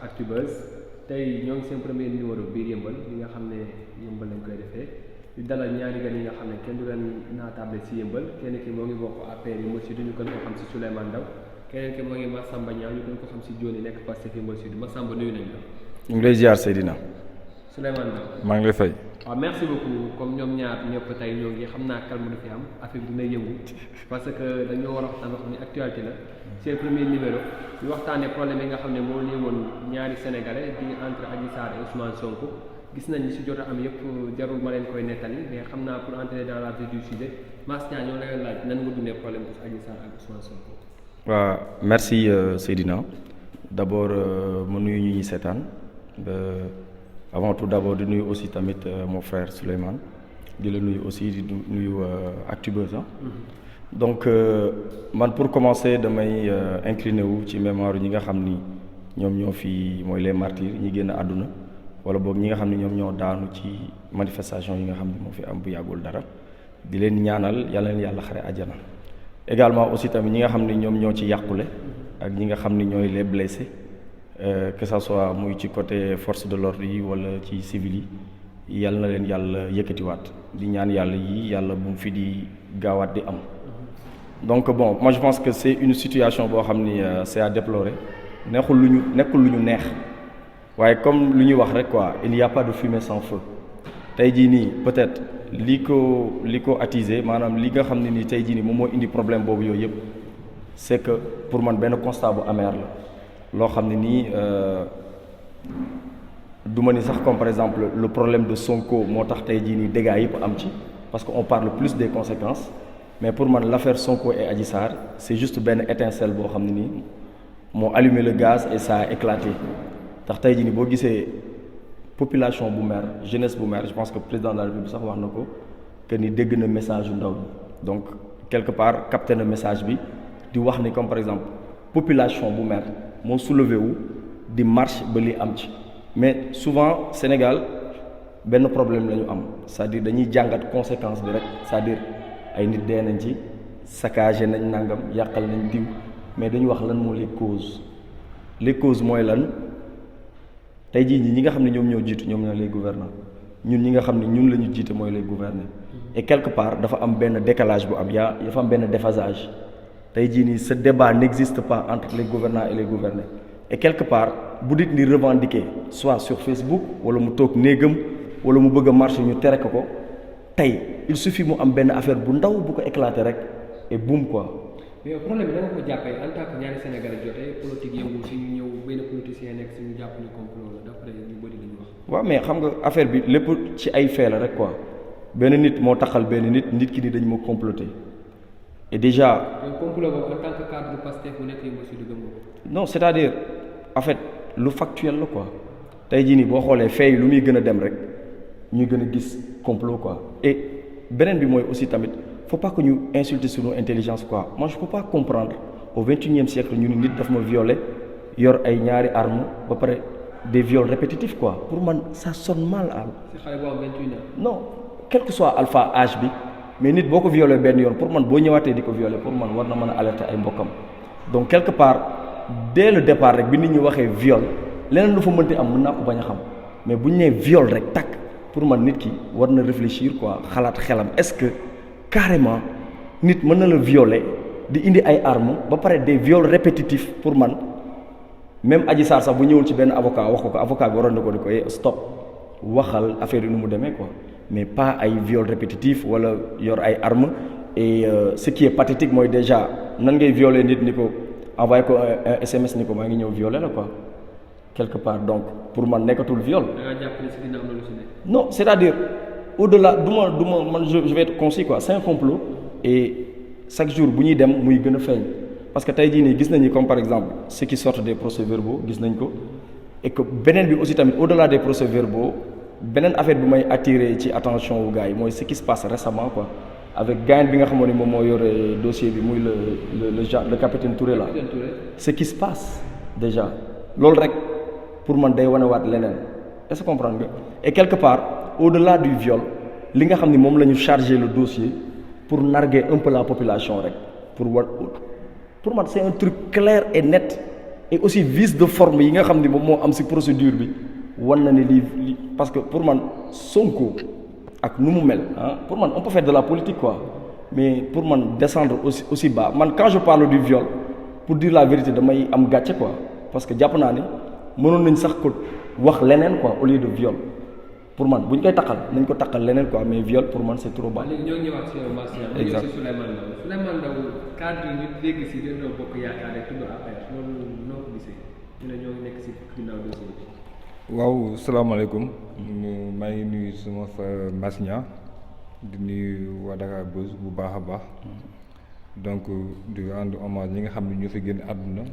Actubuzz tey ñoo ngi seen premier numéro biir yëmbal li nga xam ne yëmbal lañ koy defee di dalal ñaari gan yi nga xam ne kenn du leen naatable si yëmbal kenn ki moo ngi bokk APR yi Yeumbeul Sud ñu gën ko xam si Souleymane Ndao keneen ki moo ngi Massamba Niang ñu gën ko xam si Diony nekk Pastef Yeumbeul Sud Massamba nuyu nañ la. ñu ngi lay ziar Seydina. Souleymane Ndao maa ngi lay fay. waaw merci beaucoup comme ñoom ñaar ñëpp tey ñoo ngi xam naa calme du fi am affaire bi dina yëngu parce que dañoo war a waxtaan wax ni actualité la seen premier numéro ñu waxtaanee problème yi nga xam ne moo lii woon ñaari sénégalais di entre Adji Sarr et Ousmane Sonko gis nañ ni si jot a am yëpp jarul ma leen koy nettali mais xam naa pour entrer dans la vie du sujet Mass Niang ñoo lay laaj nan nga dundee problème bi Adji Sarr ak Ousmane Sonko. waaw merci Seydina d'abord ma nuyu ñu ñuy seetaan avant tout d'abord di nuyu aussi tamit mon frère Souleymane di la nuyu aussi di nuyu Actubuzz donc man pour commencer damay incliner wu ci mémoire ñi nga xam ni ñoom ñoo fi mooy les martyrs ñi génn àdduna wala boog ñi nga xam ni ñoom ñoo daanu ci manifestation yi nga xam ni moo fi am bu yàggul dara di leen ñaanal yàlla leen yàlla xare àjjana également aussi tamit ñi nga xam ni ñoom ñoo ci yàqule ak ñi nga xam ni ñooy les blessés que ça soit muy ci côté force de l'ordre yi wala ci civil yi yàlla na leen yàlla yëkkatiwaat di ñaan yàlla yi yàlla bu mu fi di gaawaat di am donc bon moi je pense que c'est une situation boo xam ni c'est à déplorer nekkul lu ñu neex waaye comme lu ñuy wax rek quoi il n'y a pas de fumée sans feu tey jii nii peut-être li ko attisé maanaam li nga xam ne nii tey jii nii moom moo indi problème boobu yooyu yëpp c'est que pour man benn constat bu amer la loo xam ne nii du ma ni sax comme par exemple le problème de Sonko moo tax tey jii nii dégâts yëpp am ci parce que on parle plus des conséquences mais pour man l'affaire Sonko et Adji Sarr c'est juste benn étincelle boo xam ne nii moo allumé le gaz et ça a éclaté tax tey jii nii boo gisee population bu mer jeunesse bu mer je pense que président de la République sax wax na ko que ni dégg na message yu ndaw ñi donc quelque part capté na message bi di wax ni comme par exemple population bu mer moo soulevé wu di marche ba li am ci mais souvent Sénégal benn problème la ñu am c'est-à-dire dañuy jàngat conséquence bi rek c'est-à-dire ay nit dee nañ ci saccagé nañ nangam yàqal nañ diw mais dañu wax lan moo les causes mooy lan tey jii ñi nga xam ne ñoom ñoo jiitu ñoom ñoo les gouvernants ñun ñi nga xam ne ñun la ñu jiite mooy les gouvernés et quelque part dafa am benn décalage bu am dafa am benn déphasage tey jii nii ce débat n'existe pas entre les gouvernants et les gouvernés et quelque part bu nit ni revendiquer soit sur Facebook wala mu toog néegam wala mu bëgg a marche ñu tere ko tey il suffit mu am benn affaire bu ndaw bu ko éclater rek et boum quoi. mais problème bi da nga ko jàppee en tant que ñaari Sénégalais jotee politique yëngu si ñu ñëw benn politicien nekk si ñu jàpp ni complot la d'après ñu bëri li ñu wax. waaw mais xam nga affaire bi lépp ci ay fait la rek quoi benn nit moo taxal benn nit ki ni dañ ma comploter. Et déjà. complot boobu en tant que cadre Pastef bu nekk Yeumbeul Sud gëm nga. non c'est-à-dire en fait lu factuel la quoi tey jii nii boo xoolee fait yi lu muy gën a dem rek ñuy gën a gis complot quoi et beneen bi mooy aussi tamit faut pas que ñu insulter sur nos intelligence quoi moi je peux pas comprendre au XXIe siècle ñu ni nit daf ma violer yor ay ñaari armes ba pare des viols répétitifs quoi pour man ça sonne mal à. si xale boo am 21 ans. non quel que soit alpha âge bi. mais nit boo ko violé benn yoon pour man boo ñëwaatee di ko violé pour man war na mën a alerter ay mbokkam donc quelque part dès le départ rek bi nit ñi waxee viol leneen lu fa mënti am mën naa ko bañ a xam mais bu ñu nee viol rek takk pour man nit ki war na réfléchir quoi xalaat xelam est-ce que carrément nit mën na la violer di indi ay armes ba pare des viols répétitifs pour man même Adji Sarr sax bu ñëwoon ci benn avocat wax ko avocat bi waroon na ko di ko stop waxal affaire yi nu mu demee quoi. mais pas ay viol répétitif wala yor ay armes et ce qui est pathétique mooy déjà nan ngay violer nit ni ko envoyé ko un SMS ni ko maa ngi ñëw violer la quoi quelque part donc pour man nekkatul viol. da nga jàpp ne si ginnaaw loolu si nekk. non c'est-à-dire au-delà du ma man je vais être concis quoi c'est un complot et chaque jour bu ñuy dem muy gën a feeñ parce que tey jii nii gis nañu comme par exemple ceux qui sortent des procès-verbaux gis nañ ko et que beneen bi aussi tamit au-delà des procès-verbaux beneen affaire bi may attirer ci attention wu gars yi mooy ce qui se passe récemment quoi avec gars bi nga xamoon ni moom moo yore dossier bi muy le capitaine Touré là ce qui se passe déjà loolu rek pour man day wanewaat leneen est-ce que comprendre nga et quelque part au-delà du viol li nga xam ni moom la ñu chargé le dossier pour narguer un peu la population rek pour man c'est un truc clair et net et aussi vice de forme yi nga xam ni moom moo am ci procédure bi wan na ne lii parce que pour man Sonko ak nu mu mel pour man on peut faire de la politique quoi mais pour man descendre aussi bas man quand je parle du viol pour dire la vérité damay am gàcce quoi parce que jàpp naa ne mënoon nañ sax ko wax leneen quoi au lieu de viol pour man bu ñu koy takkal nañ ko takkal leneen quoi mais viol pour man c'est trop bas. léegi ñoo ngi ñëwaat si yow Marcia. exact si Souleymane Ndao cadre yi ñu dégg si Benno Bokk Yaakaar rek tudd APR loolu noo ko gisee ñu ne ñoo ngi nekk si ginnaaw dossier bi. waaw salaamaaleykum maa ngi nuyu sama frère Marcia di nuyu waa Dakar Buzz bu baax a baax donc di rendre hommage ñi nga xam ne ñoo fi génn àdduna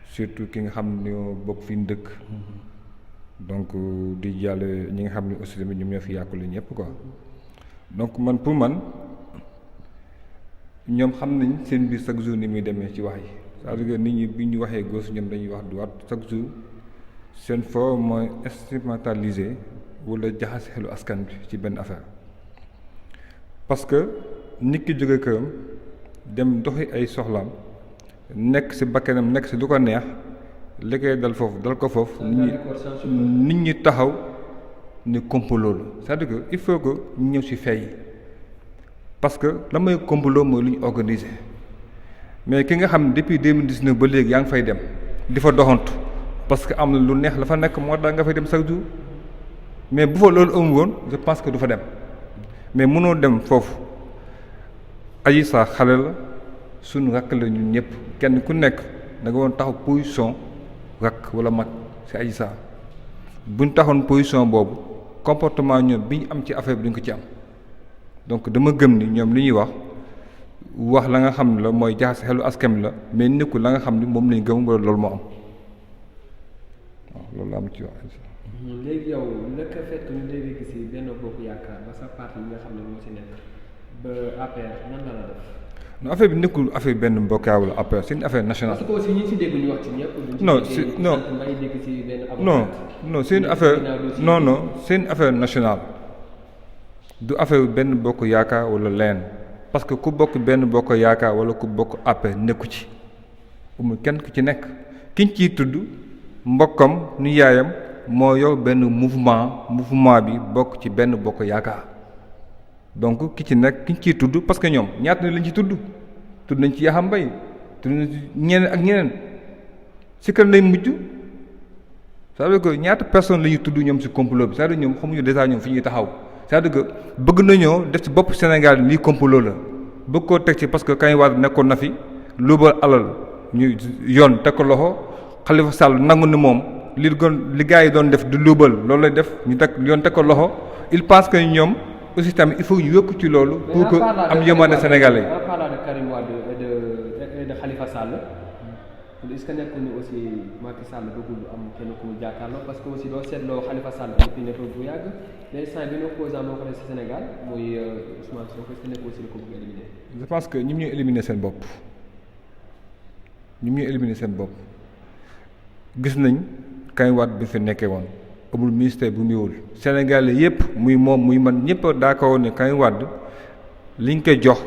surtout ki nga xam ne ñoo bokk fi ñu dëkk. donc di jàlle ñi nga xam ne aussi tamit ñoom ñoo fi yàqule ñëpp quoi donc man pour man ñoom xam nañ seen biir chaque jour ni muy demee ci wax yi c'est-à-dire que nit ñi bi ñu waxee gauche ñoom dañuy wax droite chaque jour seen foo mooy instrumentaliser wala jaxase xelu askan bi ci benn affaire parce que nit ki jóge këram dem doxi ay soxlaam nekk ci bakkanam nekk ci lu ko neex li koy dal foofu dal ko foofu nit ñi taxaw ne complot la c'est-à-dire que il faut que ñu ñëw ci fay parce que la may complot mooy lu ñu organiser mais ki nga xam ne depuis 2019 ba léegi yaa ngi fay dem di fa doxantu parce que am na lu neex la fa nekk moo tax nga fay dem chaque jour mais bu fa loolu amul woon je pense que du fa dem mais mënoo dem foofu Adji Sarr xale la suñu rakk la ñun ñëpp kenn ku nekk da nga woon taxaw position rakk wala mag ci Adji Sarr buñ taxoon position boobu comportement ñoom bi ñu am ci affaire bi duñ ko ci am donc dama gëm ni ñoom li ñuy wax la nga xam ne la mooy jaxase xelu askan bi la mais nekkul la nga xam ni moom lañ gëm wala loolu moo am waaw loolu la am ci wax. léegi yow naka fekk ñu dégg ci Benno Bokk Yaakaar ba sa parti bi nga xam ne moo ci nekk ba APR nan la def. non affaire bi nekkul affaire benn mbokkaay wala APR c'est une affaire nationale. parce que aussi ñi ci dégg ñu wax ci ñëpp. non c'est non non c'est une affaire non c'est une affaire nationale du affaire benn bokk yaakaar wala leen parce que ku bokk benn bokk yaakaar wala ku bokk APR nekku ci amul kenn ku ci nekk kiñ ciy tudd mbokkam nu yaayam moo yor benn mouvement bi bokk ci benn bokk yaakaar. donc ki ci nekk ki ñu ciy tudd parce que ñoom ñaata na lañ ci tudd nañ ci Yakham Mbaye tudd nañ ci ñeneen ak ñeneen si kan lay mujj c'est-à-dire que ñaata personne la ñuy tudd ñoom si complot bi c'est-à-dire ñoom xamuñu déjà ñoom fi ñuy taxaw c'est-à-dire que bëgg nañoo def ci bopp Sénégal lii complot la bëgg koo teg ci parce que Karim Wade nekkoon na fi luubal alal ñu yoon teg ko loxo Khalifa Sall nangu ni moom li gars yi doon def du luubal loolu lay def ñu teg yoon teg ko loxo il pense que ñoom. aussi tamit il faut ñu yokk ci loolu. pour que am yërmande Sénégalais yi. en parlant de Karim Wade et de Khalifa Sall est-ce que nekkul ni aussi Macky Sall bëggul am kenn ku mu jàkkaarloo parce que aussi doo seetloo Khalifa Sall am fi nekk bu yàgg les cent bi opposant moo ko def ci Sénégal muy Ousmane Sonko est-ce que nekk aussi la ko bëgg éliminer. je pense que ñoom ñooy éliminer seen bopp gis nañ Karim Wade bi fi nekkee woon. amul ministère bu muy wul Sénégalais yëpp muy moom muy man ñëpp d'accord ne Karim Wade liñ ko jox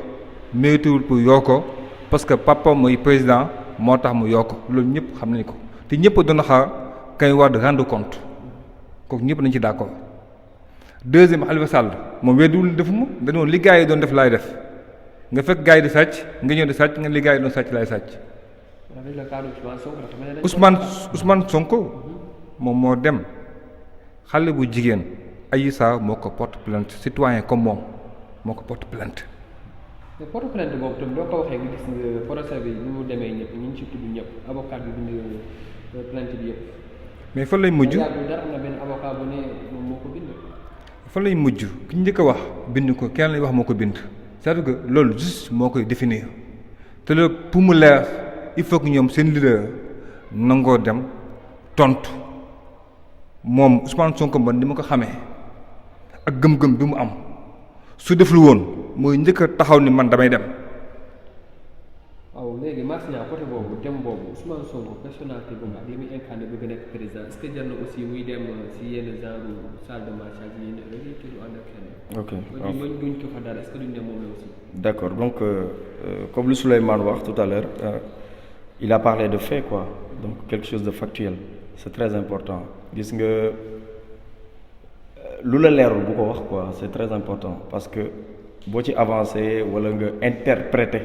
méritéwul pour yoo ko parce que papa mooy président moo tax mu yoo ko loolu ñëpp xam nañ ko te ñëpp doon xaar Karim Wade rendre compte kooku ñëpp nañ ci d'accord. deuxième Khalifa Sall moom weddiwul defuma dañoo li gars yi doon def laay def nga fekk gars yi di sàcc nga ñëw di sàcc nga li gars yi doon sàcc laay sàcc. Ousmane Sonko moom moo dem. xale bu jigéen Adji Sarr moo ko porte plainte citoyen comme moom moo ko porte plainte. mais porte plainte boobu tamit doo ko waxee nga gis procès bi ni mu demee ñëpp ñu ngi ci tudd ñëpp avocat bi bind plainte bi yëpp. mais fan lay mujj dara am na benn avocat bu ne moom moo ko bind. fan lay mujj ki njëkk a wax bind ko kenn lay wax moo ko bind c'est-à-dire que loolu juste moo koy définir te loolu pour mu leer il faut que ñoom seen leader nangoo dem tontu. moom Ousmane Sonko man ni ma ko xamee ak gëm-gëm bi mu am su deful woon mooy njëkk a taxaw ni man damay dem. waaw léegi Marcia côté boobu dem boobu Ousmane Sonko personnalité boobu ak li muy incarné bëgg nekk président est-ce que jar na aussi muy dem si yenn genre salle de marché ak yenn réseau yi ànd ak kenn. ok waaw duñ ko fa dara est-ce que duñ dem moom la aussi. d'accord donc comme lu Souleymane wax tout à l'heure il a parlé de fait quoi, donc quelque chose de factuel, c'est très important. Gis nga lu la leerul bu ko wax quoi, c'est très important parce que boo ci avancé wala nga interpréter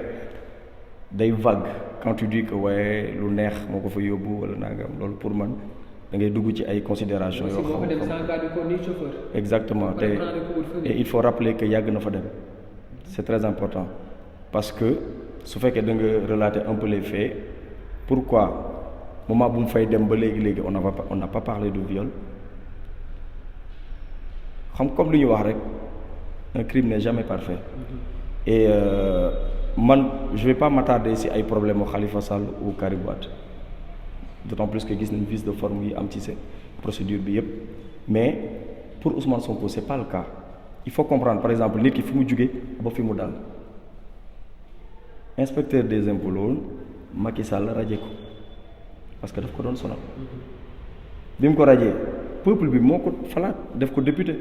day vague quand tu dis que waaye lu neex moo ko fa yóbbu wala nangam loolu pour man da ngay dugg ci ay considérations yoo xam exactement te et il faut rappeler que yàgg na fa dem c'est très important parce que su fekkee da nga relater un peu les faits pourquoi moment bu mu fay dem ba léegi on n'a pas parlé de viol xam comme lu ñu wax rek un crime n'est jamais parfait et man je vais pas m'attarder si ay problème au Khalifa Sall ou Karim Wade d'autant plus que gis nañ vice de forme yi am ci seen procédure bi yëpp mais pour Ousmane Sonko c'est pas le cas il faut comprendre par exemple nit ki fi mu jugee ba fi mu dal inspecteur des impôts loolu Macky Sall radié ko parce que daf ko doon sonal bi mu ko radié peuple bi moo ko falaat def ko député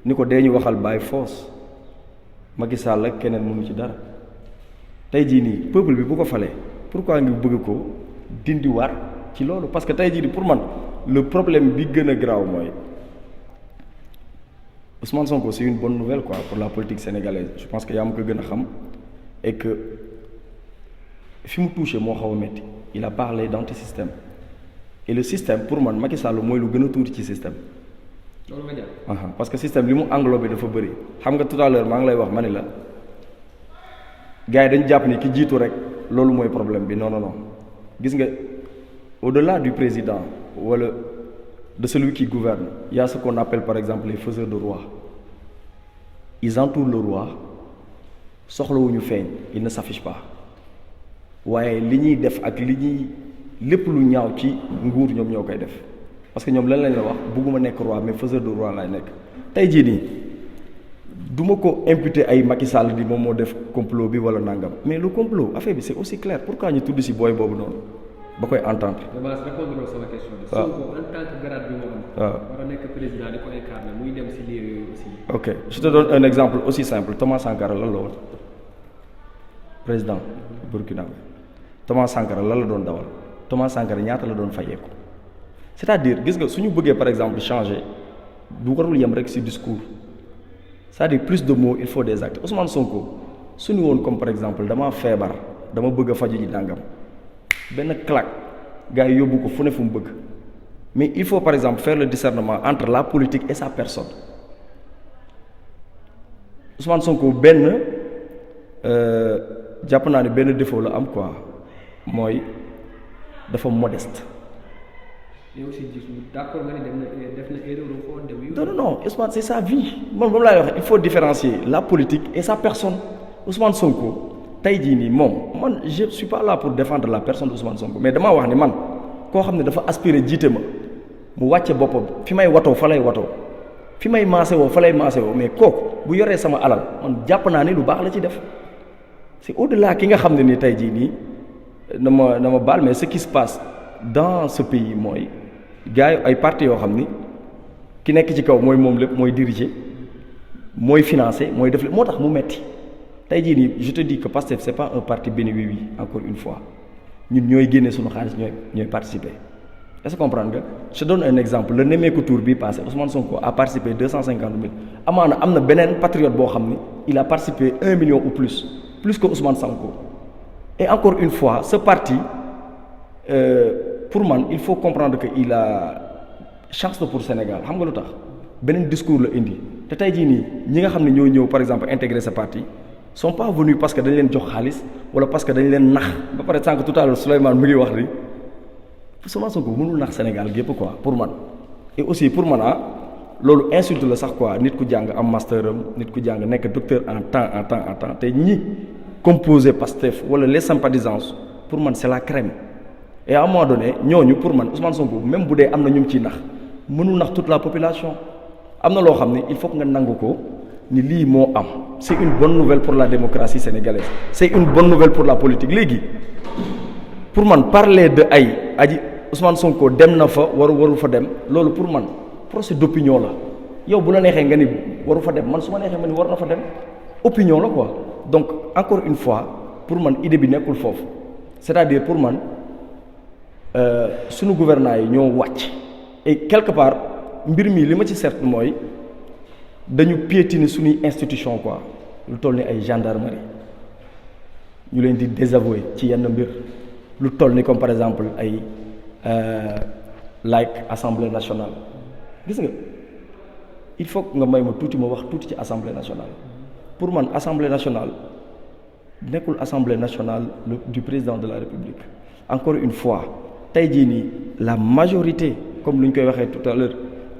ni ko dee ñu waxal by force Macky Sall ak keneen mënu ci dara tey jii nii peuple bi bu ko falee pourquoi nga bëgg ko dindiwaat ci loolu parce que tey jii nii pour man le problème bi gën a grave mooy Ousmane Sonko c'est une bonne nouvelle quoi pour la politique sénégalaise je pense que yaa ma ko gën a xam et que fi mu touché moo xaw a métti il a parlé d'antisystème et le système pour man Macky Sall mooy lu gën a tuuti ci système. loolu nga jàpp. parce que système li mu englobé dafa bëri xam nga tout à l'heure maa ngi lay wax ma ni la gars yi dañu jàpp ni ki jiitu rek loolu mooy problème bi non gis nga au-delà du président wala de celui qui gouverne il y a ce qu'on appelle par exemple les faiseurs de roi ils entourent le roi soxlawuñu feeñ ils ne s'affichent pas waaye li ñuy def ak li ñuy lépp lu ñaaw ci nguur ñoom ñoo koy def parce que ñoom lan lañ la wax bëgguma nekk roi mais faiseur de roi laay nekk tey jii nii du ma ko imputer ay Macky Sall di moom moo def complot bi wala nangam mais le complot affaire bi c'est aussi clair pourquoi ñu tudd ci booy boobu noonu ba koy entendre. damaa répondre sama question. waaw Sonko en tant que grade bi mu am. waaw war a nekk président di ko incarner muy dem ci lieu yooyu aussi. ok je te donne un exemple aussi simple Thomas Sankara lan la woon président Burkina Thomas Sankara lan la doon dawal Thomas Sankara ñaata la doon fayeeku c'est-à-dire gis nga suñu bëggee par exemple changer du warul yem rek ci discours c'est-à-dire plus de mots il faut des actes Ousmane Sonko suñu woon comme par exemple dama feebar dama bëgg a faju ji dàngam benn claque gars yi yóbbu ko fu ne fu mu bëgg mais il faut par exemple faire le discernement entre la politique et sa personne Ousmane Sonko benn jàpp naa ne benn défaut la am quoi mooy dafa modeste. mais aussi d'accord nga ni def na erreur non Ousmane c'est sa vie man moom laay wax il faut différencier la politique et sa personne Ousmane Sonko tey jii nii moom man je suis pas là pour défendre la personne de Ousmane Sonko mais damaa wax ni man koo xam ne dafa aspirer jiite ma mu wàcce boppam fi may watoo fa lay watoo fi may maase woo fa lay maase woo mais kooku bu yoree sama alal man jàpp naa ni lu baax la ci def c'est au-delà ki nga xam ne ni tey jii nii na ma baal mais ce qui se passe dans ce pays mooy gars yi ay partis yoo xam ni ki nekk ci kaw mooy moom lépp mooy diriger mooy financer mooy def lépp moo tax mu metti tey jii nii je te dis que Pastef c'est pas un parti béni oui encore une fois ñun ñooy génne suñu xaalis ñooy participer est-ce que comprendre nga je te donne un exemple le Nemmeeku Tour bii passé Ousmane Sonko a participé 250 000 amaana am na beneen patriote boo xam ni il a participé 1 million ou plus que Ousmane Sonko et encore une fois ce parti pour man il faut comprendre que il a chance pour Sénégal xam nga lu tax beneen discours la indi te tey jii nii ñi nga xam ne ñoo ñëw par exemple intégrer ce parti sont pas venus parce que dañ leen jox xaalis wala parce que dañ leen nax ba pare sànq tout à l'heure Souleymane mu ngi wax ni Ousmane Sonko mënul nax Sénégal gépp quoi pour man et aussi pour man loolu insulte la sax quoi nit ku jàng am master am nit ku jàng nekk docteur en temps te ñi composé Pastef wala les sympathisants pour man c'est la crème et à un moment donné ñooñu pour man Ousmane Sonko même bu dee am na ñu ciy nax mënul nax toute la population am na loo xam ne il faut que nga nangu ko ni lii moo am c'est une bonne nouvelle pour la démocratie sénégalaise c'est une bonne nouvelle pour la politique léegi pour man parler de ay aji Ousmane Sonko dem na fa waru fa dem loolu pour man procès d'opinion la yow bu la neexee nga ni waru fa dem man su ma neexee ma ni war na fa dem opinion la quoi donc encore une fois pour man idée bi nekkul foofu c'est-à-dire pour man sunu gouvernants yi ñoo wàcc et quelque part mbir mi li ma ci seet mooy dañu piétiner suñuy institution quoi lu toll ni ay gendarmerie ñu leen di désavouer ci yenn mbir lu toll ni comme par exemple ay like assemblée nationale gis nga il faut nga may ma tuuti ma wax tuuti ci assemblée nationale pour man assemblée nationale nekkul assemblée nationale du président de la république encore une fois tey jii nii la majorité comme lu ñu koy waxee tout à l'heure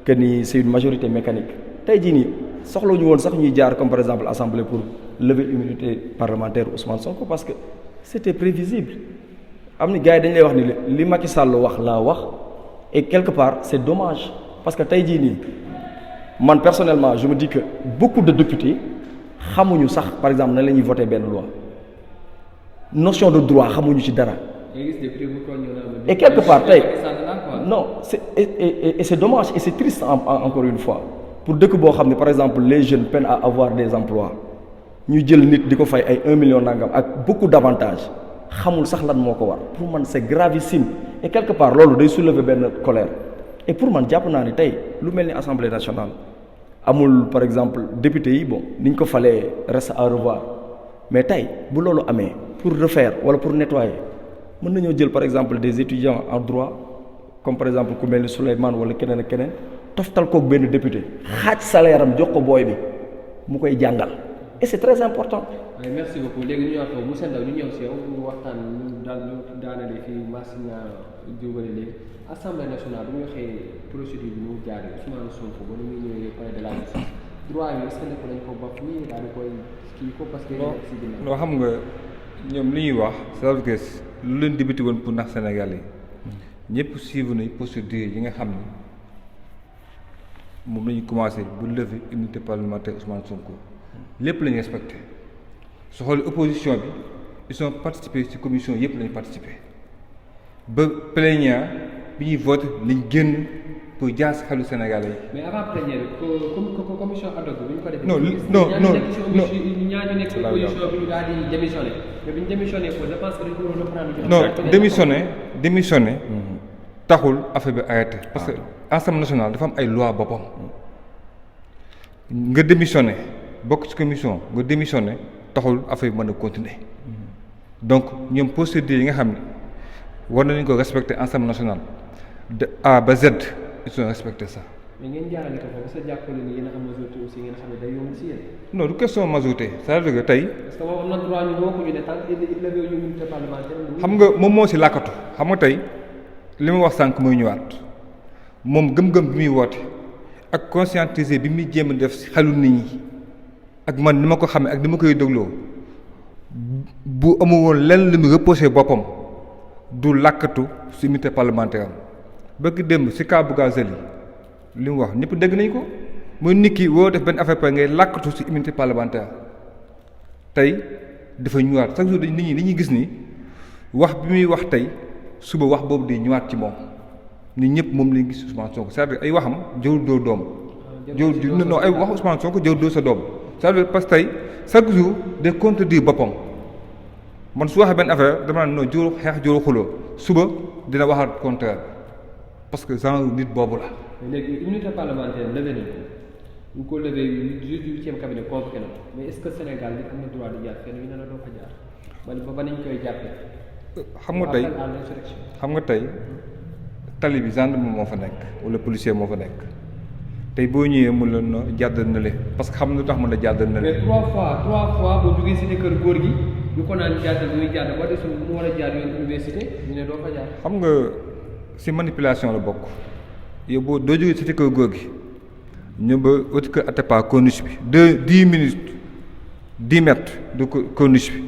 que ni c'est une majorité mécanique tey jii nii soxla ñu woon sax ñuy jaar comme par exemple assemblée pour lever immunité parlementaire Ousmane Sonko parce que c'était prévisible am ni gars yi dañ lay wax ni li Macky Sall wax laa wax et quelque part c'est dommage parce que tey jii nii man personnellement je me dis que beaucoup de députés xamuñu sax par exemple nan la ñuy voter benn loi notion de droit xamuñu ci dara et quelque part tey non et c'est dommage et c'est triste encore une fois pour dëkk boo xam ne par exemple les jeunes peinent à avoir des emplois ñu jël nit di ko fay ay 1 million nangam ak beaucoup d'avantages xamul sax lan moo ko war pour man c'est gravissime et quelque part loolu day soulever benn colère et pour man jàpp naa ni tey lu mel ni assemblée nationale amul par exemple député yi bon ni ñu ko falee reste à revoir mais tey bu loolu amee pour refaire wala pour nettoyer mën nañoo jël par exemple des étudiants en droit comme par exemple ku mel ni Souleymane wala keneen ak keneen toftal koog benn député xaaj salaire am jox ko booy bi mu koy jàngal et c'est très important. oui merci beaucoup léegi ñu ñëwaat foofu monsieur Ndao ñu ñëw si yow ñu waxtaan ñu daanale fii Massina jógale léegi assemblée nationale bu ñu waxee procédure bi mu jaaree Ousmane Sonko ba nu muy ñëwee palais de la justice droit yi est-ce que nekk nañ ko bokk nii daal di koy kii ko parce que. non xam nga ñoom li ñuy wax c'est-à-dire que lu leen débuté woon pour nax Sénégal yi ñëpp suivre nañ procédure yi nga xam ne moom la ñu commencé bu lever immunité parlementaire Ousmane Sonko lépp la ñu respecté su xoolee opposition bi ils ont participé ci commission yëpp la ñu participé ba plénière bi ñuy voté lañ génn pour jaar si xelu Sénégalais yi. mais avant plénière bi commission ad hoc bi ñu ko defee. non ñaar ñu nekk opposition bi ñu daal di démissionné mais bi ñu démissionné ko je pense que dañu ko reprendre. non démissionné taxul affaire bi arrêté parce que Assemblée nationale dafa am ay loi boppam nga démissionné bokk ci commission nga démissionné taxul affaire bi mën a continuer donc ñoom procédure yi nga xam ne war nañu ko respecter Assemblée nationale de A ba Z ils ont respecté ça. mais ngeen jaarale ko foofu sa jàppale ni yéen a am majorité aussi ngeen xam ne day yomb si yéen. non du question majorité c'est-à-dire que tey. parce que moom am na droit ñu woo ko ñu ne tant il levé immunité parlementaire. xam nga moom moo si làkkatu xam nga tey li ma wax sànq mooy ñëwaat moom gëm-gëm bi muy woote ak conscientiser bi muy jéem a def si xelu nit ñi ak man ni ma ko xamee ak ni ma koy dégloo bu amul woon lenn li mu reproché boppam du làkkatu si immunité parlementaire am bëgg démb si cas Bougazelli li mu wax ñëpp dégg nañ ko mooy nit ki woo def benn affaire pare ngay làkkatu si immunité parlementaire tey dafa ñëwaat chaque jour nit ñi dañuy gis ni wax bi muy wax tey suba wax boobu di ñëwaat ci moom nit ñëpp moom lañ gis Ousmane Sonko c'est-à-dire ay waxam jëwul dóor doom jëwul non ay wax Ousmane Sonko jëwul dóor sa doom c'est-à-dire parce que tey chaque jour day contredire boppam man su waxee benn affaire dama naan non jëwul xeex jëwul xuloo suba dina waxaat contraire parce que genre nit boobu la. mais léegi immunité parlementaire levé nañ ko bu ko levé juge du huitième cabinet convoqué na ko mais est-ce que Sénégal li am na droit di jaar fenn ñu ne la doo fa jaar ba nañ koy jàppee. xam nga tey tali bi gendarme moo fa nekk wala policier moo fa nekk tey boo ñëwee mun la no jàdd na le parce que xam nga lu tax mën a jàdd na le. mais trois fois boo jógee cité kër góor gi ñu ko naan jàdd muy jàdd ba desul mu war a jaar yoon université ñu ne doo fa jaar. xam nga si manipulation la bokk yow boo doo jógee cité kër góor gi ñu ba autre que Atepa corniche bi 10 minutes 10 mètres de corniche bi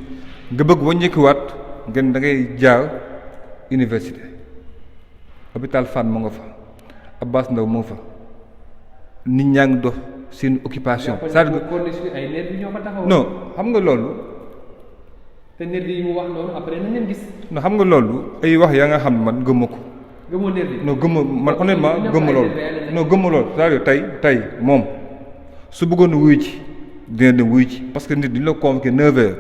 nga bëgg wàññeekuwaat ngeen da ngay jaar université hôpital Fann mu nga fa Abbas Ndao mu nga fa nit ñaa ngi dox seen occupation. c'est-à-dire ay nerf yi ñoo ko taxaw. non xam nga loolu. te nerf yi mu wax noonu après nañ leen gis. non xam nga loolu ay wax yaa nga xam ne man gëmma ko. gëmmoo nerf yi. non gëmma man honnêtement gëmma loolu. non gëmma loolu c'est-à-dire tey moom su bëggoon wuyu ci dina dem wuyu ci parce que nit dañu la convoqué 9h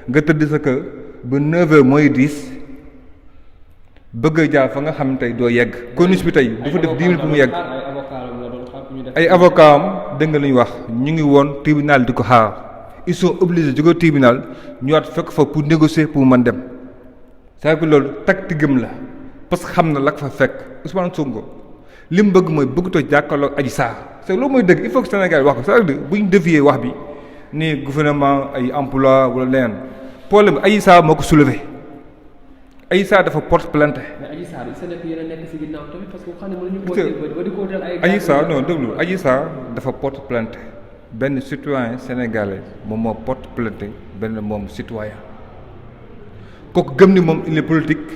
nga tëdd sa kër ba 9h mooy 10 bëgg a jaar fa nga xam ne tey doo yegg corniche bi tey du fa def 10 minutes pour mu yegg ay avocat am dégg nga lu ñu wax ñu ngi woon tribunal di ko xaar ils sont obligés jóge tribunal ñu waat fekk fa pour négocier pour mën dem c'est-à-dire que loolu tactique am la parce que xam na la ko fa fekk Ousmane Sonko li mu bëgg mooy bëggatoo jàkkaarloo Adji Sarr c'est loolu mooy dëgg il faut que Sénégal wax ko c'est-à-dire bu ñu dévier wax bi ni gouvernement ay emploi wala leneen problème bi Adji Sarr moo ko soulevé Adji Sarr dafa porte plainte. mais Adji Sarr est-ce que yéen a nekk si ginnaaw tamit parce que xam ne mënuñu ko ba di ko wutal ay. Adji Sarr non déglu Adji Sarr dafa porte plainte benn citoyen sénégalais moom moo porte plainte benn moom citoyen kooku gëm ni moom il est politique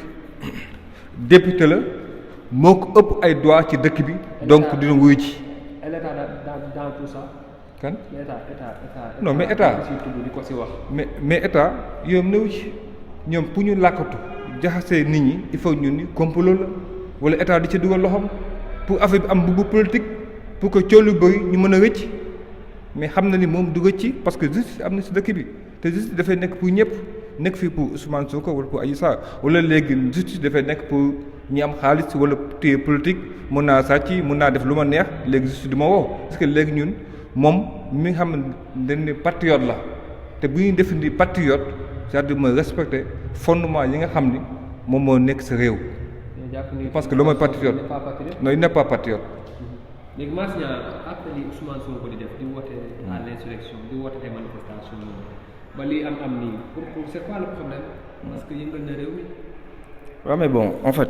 député la moo ko ëpp ay droit ci dëkk bi donc dina wuyu ci. l'état dans tout ça. kan état non mais état di ko si wax. mais état yow néew ci ñoom pour ñu làkkatu jaxasee nit ñi il faut ñu ni complot la wala état di ci dugal loxoom pour affaire bi am bubbu politique pour que coow lu bëri ñu mën a rëcc mais xam na ni moom du rëcc parce que justice am na si dëkk bi te justice dafay nekk pour ñëpp nekk fii pour Ousmane Sonko wala pour Adji Sarr wala léegi justice dafay nekk pour ñi am xaalis wala téye politique mën naa sàcc mën naa def lu ma neex léegi justice du ma woo parce que léegi ñun moom mi nga xam ne dañ ne patriote la te bu ñuy définir patriote c'est-à-dire mooy respecter fondement yi nga xam ni moom moo nekk sa réew. parce que lu mooy patriote non il n'est pas patriote. léegi Mass Niang appel yi Ousmane Sonko di def di woote à l'insurrection di woote ay manifestations ba lii am nii pour c'est quoi le problème parce que yëngal na réew mi. waaw mais bon en fait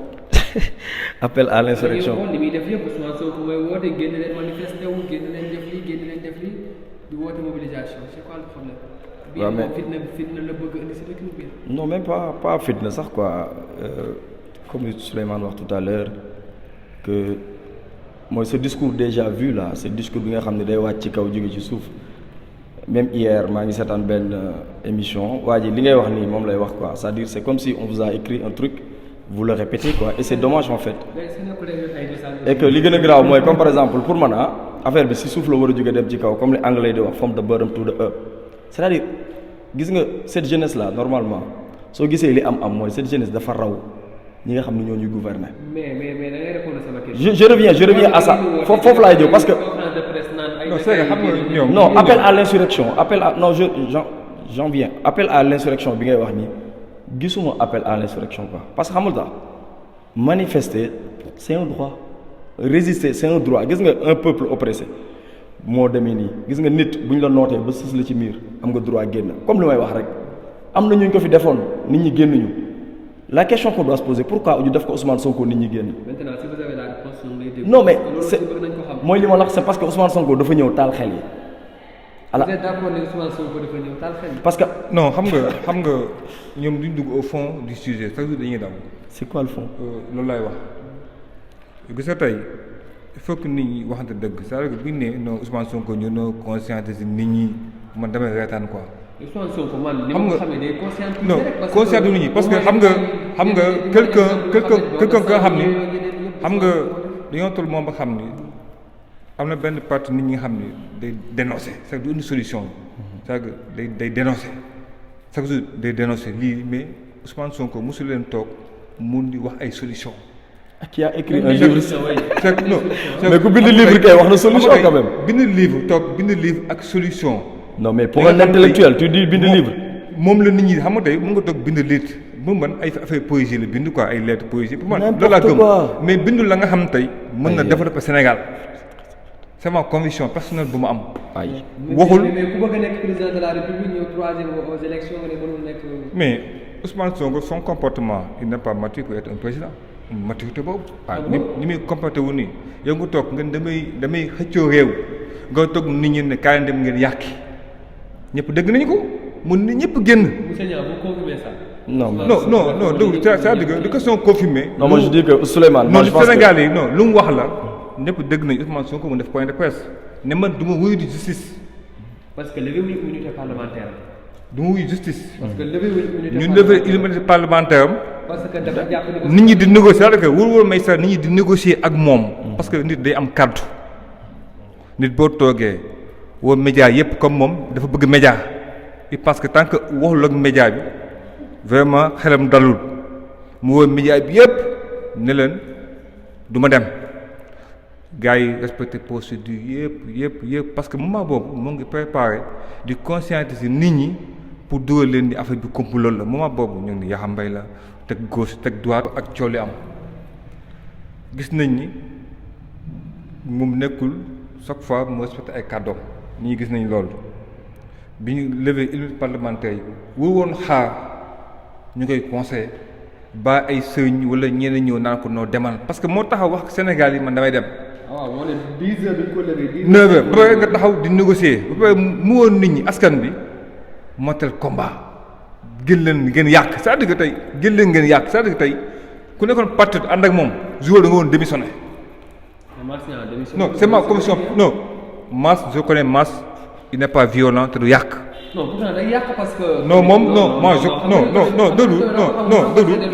appel à l'insurrection. li muy def yëpp Ousmane Sonko mooy woote génn leen manifester wu génn leen def lii di woote mobilisation c'est quoi le problème. waaw mais fitna la bëgg indi si dëkk bi. non même pas fitna sax quoi comme Souleymane wax tout à l'heure que mooy ce discours déjà vu là ce discours bi nga xam ne day wàcc ci kaw jóge ci suuf même hier maa ngi seetaan benn émission waa ji li ngay wax nii moom lay wax quoi c'est-à-dire c'est comme si on vous a écrit un truc vous le répétez quoi et c'est dommage en fait. et que li gën a grave mooy comme par exemple pour man affaire bi si suuf la war a jóge dem ci kaw comme les anglais di wax from the bottom to the up c'est-à-dire gis nga cette jeunesse là normalement soo gisee li am mooy cette jeunesse dafa raw ñi nga xam ne ñoo ñuy gouverner. mais da ngay répondre sama question. je reviens à ça foofu laay ñëw parce que. non c'est que xam nga ñoom. non appel à l'insurrection j'en viens appel à l'insurrection bi ngay wax nii gisuma appel à l'insurrection quoi parce que xamul tax manifester c'est un droit résister c'est un droit gis nga un peuple oppressé moo demee nii gis nga nit bu ñu la nootee ba sës la ci miir am nga droit génn comme li may wax rek am na ñu ko fi defoon nit ñi génn ñu la question qu'on doit se poser pourquoi ñu def ko Ousmane Sonko nit ñi génn. Maintenant si vous avez la réponse non mais c'est mooy li ma la wax c'est parce que Ousmane Sonko dafa ñëw taal xel yi. Vous êtes d'accord ne Ousmane Sonko dafa ñëw taal xel yi. parce que non xam nga ñoom duñ dugg au fond du sujet chaque jour dañuy daw. c'est quoi le fond. loolu laay wax gis nga tey il faut que nit ñi waxante dëgg c'est-à-dire que bu ñu nee non Ousmane Sonko ñu noo conscientiser nit ñi man damay reetaan quoi. Ousmane Sonko man li ma xamee day conscientiser non conscientiser nit ñi parce que xam nga quelqu'un nga xam ni xam nga dañoo toll moom ba xam ni am na benn partie nit ñi nga xam ni day dénoncer c'est-à-dire du indi solution c'est-à-dire que day dénoncer chaque jour day dénoncer lii mais Ousmane Sonko mosul leen toog mun di wax ay solution qui a écrit un livre non mais ku bind livre kay wax na solution quand même. bind livre ak solution. non mais pour un intellectuel tu dis bind livre. moom la nit ñi xam nga tey mën nga toog bind lettre bu man ay affaire poésie la bind quoi ay lettres poésie pour man loolu laa gëm mais bindu la nga xam tey mën na développer Sénégal c'est ma conviction personnelle bu ma am. ay waxul mais ku bëgg a nekk président de la République ñëw troisième aux élections nga ne mënul nekk. mais Ousmane Sonko son comportement il n'est pas mature pour être un président maturité boobu. ni muy comporté wu nii yow nga toog nga damay xëccoo réew nga toog nit ñi ne kaay dem ngeen yàqi ñëpp dégg nañu ko mun ni ñëpp génn. monsieur Niang vous confirmez ça. non donc c'est-à-dire que question confirmée. non moi je dis que Souleymane. moi je pense que Sénégal yi non lu mu wax la ñëpp dégg nañu Ousmane Sonko mu def point de presse ne man du ma wuyu di justice. parce que levé wuñu immunité parlementaire. du ma wuyu justice. parce que levé wuñu immunité ñu levé immunité parlementaire am. parce que dafa jàpp nit ñi di négocier c'est-à-dire que wóor may sax nit ñi di négocier ak moom. parce que nit day am kaddu. nit boo toogee woo média yëpp comme moom dafa bëgg média il pense que tant que waxul ak média bi vraiment xelam dalul mu woo média bi yëpp ne leen du ma dem gars yi respecté procédure yëpp parce que moment boobu moo ngi préparé di conscientiser nit ñi pour dugal leen ni affaire bi complot la moment boobu ñu ngi ni Yakham Mbaye la teg gauche teg droite ak coow li am gis nañ ni moom nekkul chaque fois mu respecté ay kàddoom ñii gis nañ loolu bi ñu levé immunité parlementaire yi wur woon xaar ñu koy conseillé ba ay sëñ wala ñeneen ñëw naan ko noo demal parce que moo taxaw wax Sénégal yi man damay dem. waaw moo ne 10 heures bi ñu ko levé 9 heures ba pare nga taxaw di négocier ba pare mu woon nit ñi askan bi motel combat gën leen ngeen yàq c'est-à-dire que tey gën leen ngeen yàq c'est-à-dire que tey ku nekkoon patriote ànd ak moom jour da nga woon démissionné. non c'est ma commission non Mass je connais Mass il n'est pas violent te du yàq. non pourtant day yàq parce que. non moom non moi je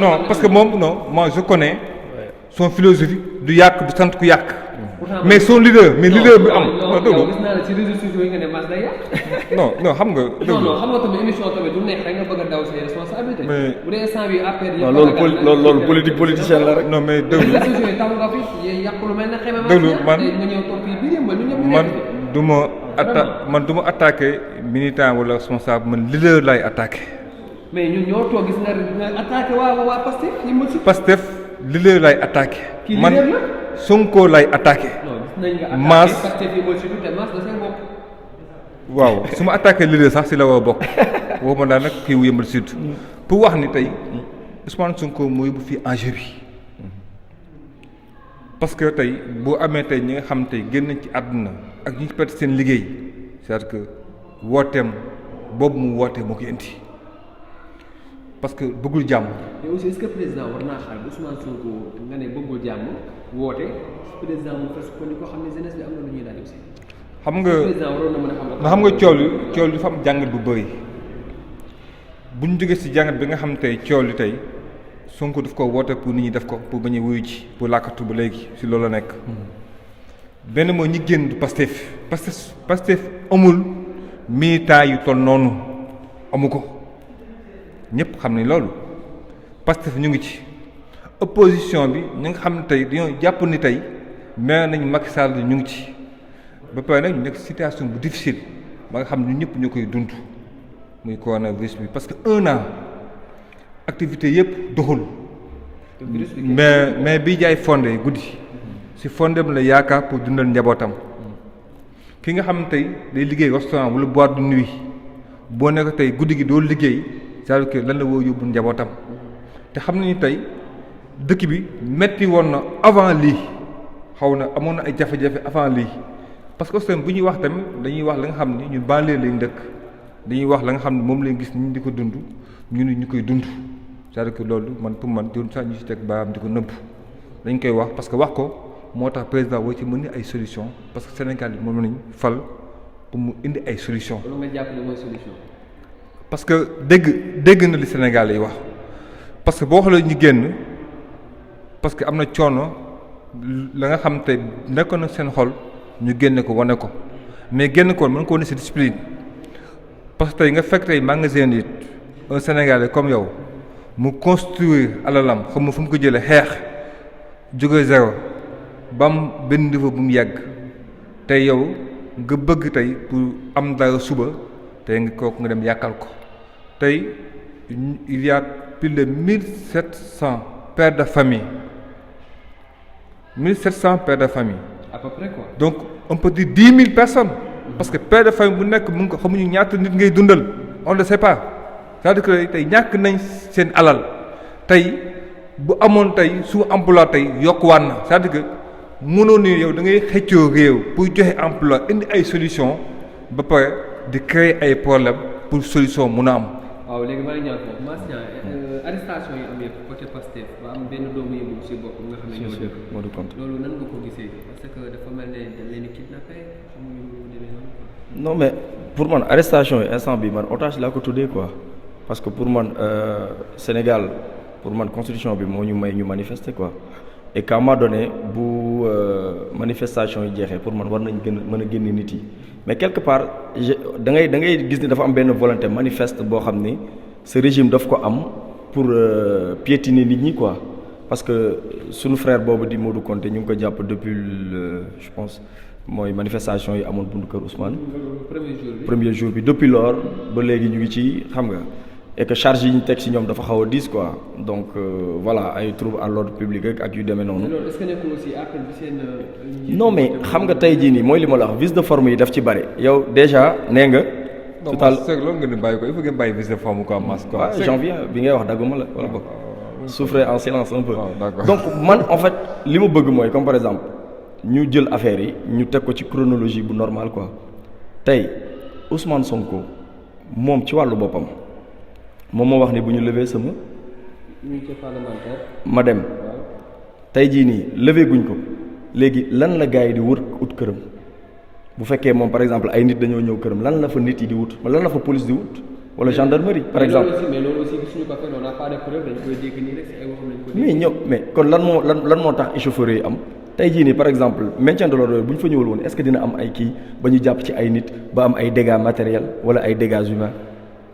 non parce que moom non moi je connais son philosophie du yàq du sant ku yàq. mais son leader mais leader bi am. non déglu gis naa la ci réseaux sociaux yi nga ne Mass day yàq. non xam nga. non xam nga tamit émission tamit du nekk rek nga bëgg a daw say responsabilité. mais bu dee instant bi affaire yi. non loolu politique politicienne la rek. non mais déglu réseaux sociaux yi taw nga fi yàq lu mel ne xeme. déglu man nga ñëw toog fii biir yëmbal ñun ñëpp ñu man nekk du ma attaqué militant wala responsable man leader laay attaqué. mais ñun ñoo toog gis nga attaqué waa Pastef yëmbal si. Pastef leader laay attaqué. kii man leader la. Sonko laay attaqué. nañ nga Mass Pastef yëmbal si te Mass da seen bopp. waaw su ma attaqué leader sax si la war a bokk waxuma daal nag kii wu Yeumbeul Sud pour wax ni tey Ousmane Sonko mooy bu fi enjeu bi parce que tey boo amee tey ñi nga xam tey génn ci àdduna ak ñi perte seen liggéey c'est-à-dire que wooteem boobu mu woote moo ko indi parce que bëggul jàmm. mais aussi est-ce que président war naa xaar ba Ousmane Sonko nga ne bëggul jàmm woote président mu fas ko ni ko xam ne jeunesse bi am na lu ñuy daal aussi. xam nga président waroon na mën a xam. xam nga coow li dafa am jàngat bu bëri bu ñu jógee si jàngat bi nga xam tey coow li tey Sonko daf ko woote pour nit ñi def ko pour bañ a wuyu ci pour làkkatu ba léegi si loolu la nekk. benn mooy ñi génn du Pastef amul militant yu toll noonu amu ko ñëpp xam ne loolu Pastef ñu ngi ci opposition bi ñu nga xam ne tey dañoo jàpp ni tey mais nañu Macky Sall ñu ngi ci. ba pare nag ñu nekk situation bu difficile ba nga xam ne ñun ñëpp ñu koy dund muy coronavirus bi parce que 1 an activité yëpp doxul mais bi jaay fondé guddi si fondé la yaakaar pour dundal njabootam ki nga xam ne tey day liggéey restaurant wala boîte de nuit boo nekk tey guddi gi doo liggéey c'est-à-dire que lan la woo yóbbu njabootam te xam nañu tey dëkk bi metti woon na avant lii xaw na amoon na ay jafe-jafe avant lii parce que aussi bu ñuy wax tamit dañuy wax la nga xam ni ñu banlieue lañ dëkk dañuy wax la nga xam ne moom lañ gis ñu di ko dund ñu ni ñu koy dund c'est-à-dire que loolu man pour man doon sax ñu ci teg baam di ko nëbb dañ koy wax parce que wax ko moo tax président woo ci mën ni ay solution parce que Sénégal yi moom nañ fal pour mu indi ay solution loolu nga jàpp ne mooy solution. parce que dégg na li Sénégal yi wax parce que boo xoolee ñu génn parce que am na coono la nga xam te nekkoon na seen xol ñu génne ko wane ko mais génn ko mën ko wane si discipline parce que tey nga fekk tey magasin it un Sénégalais comme yow mu construire alalam xam nga fu mu ko jëlee xeex jóge zéro ba am benn niveau bu mu yàgg tey yow nga bëgg tey pour am dara suba tey nga kooku nga dem yàkkal ko tey il y a plus de 1700 pères de famille 1700 pères de famille. à peu près quoi. donc on peut dire 10 000 personnes. parce que père de famille bu nekk mu ngi ko xamuñu ñaata nit ngay dundal on ne sait pas c'est-à-dire que tey ñàkk nañ seen alal tey bu amoon tey su emploi tey yokkuwaat na c'est-à-dire que mënoon ni yow da ngay xëccoo réew pour joxe emploi indi ay solution ba pare di créer ay problème pour solution mun a am. waaw léegi maa ngi ñëw foofu Mass Niang arrestation yi am yëpp côté Pastef ba am benn doomu yëngu si bopp nga xam ne ñoo dëkk Modou Konte loolu nan nga ko gisee parce que dafa mel ne dañ leen di kidnappé xamuñu lu demee noonu quoi. non mais pour man arrestation yi instant bi man otage laa ko tuddee quoi parce que pour man Sénégal pour man constitution bi moo ñu may ñu manifester quoi et qu'à un moment donné bu manifestation yi jeexee pour man war nañ gën a mën a génne nit yi mais quelque part da ngay gis ni dafa am benn volonté manifeste boo xam ni ce régime daf ko am pour piétiner nit ñi quoi parce que suñu frère boobu di Modou Konté ñu ngi ko jàpp depuis je pense mooy manifestation yi amoon buntu kër Ousmane. premier jour bi depuis lors ba léegi ñu ngi ci xam nga et que charge yi ñu teg ci ñoom dafa xaw a diis quoi donc voilà ay troubles à l'ordre public ak yu demee noonu. loolu est-ce que nekkul aussi appel bi seen. non mais xam nga tey jii nii mooy li ma la wax vice de forme yi daf ci bari yow déjà nee nga. total non c'est loolu nga ni bàyyi ko il faut ngeen bàyyi vice de forme quoi masse quoi. janvier bi ngay wax dagguma la wala boog. souffrez en silence un peu. d'accord. donc man en fait li ma bëgg mooy comme par exemple ñu jël affaire yi ñu teg ko ci chronologie bu normal quoi tey Ousmane Sonko moom ci wàllu boppam moom moo wax ni bu ñu lever sama. unité parlementaire. ma dem tey jii nii lever guñ ko léegi lan la gars yi di wër ut këram bu fekkee moom par exemple ay nit dañoo ñëw këram lan la fa nit yi di wut lan la fa police di wut. wala gendarmerie par exemple mais loolu aussi gisuñu ko fenn on n'a pas de preuve dañ koy dégg nii rek si ay waxam lañ ko dégg. mais ñëw mais kon lan moo tax échauffourée yi am tey jii nii par exemple maintien de l'ordre bu ñu fa ñëwul woon est-ce que dina am ay kii ba ñu jàpp ci ay nit ba am ay dégâts matériels wala ay dégâts humains.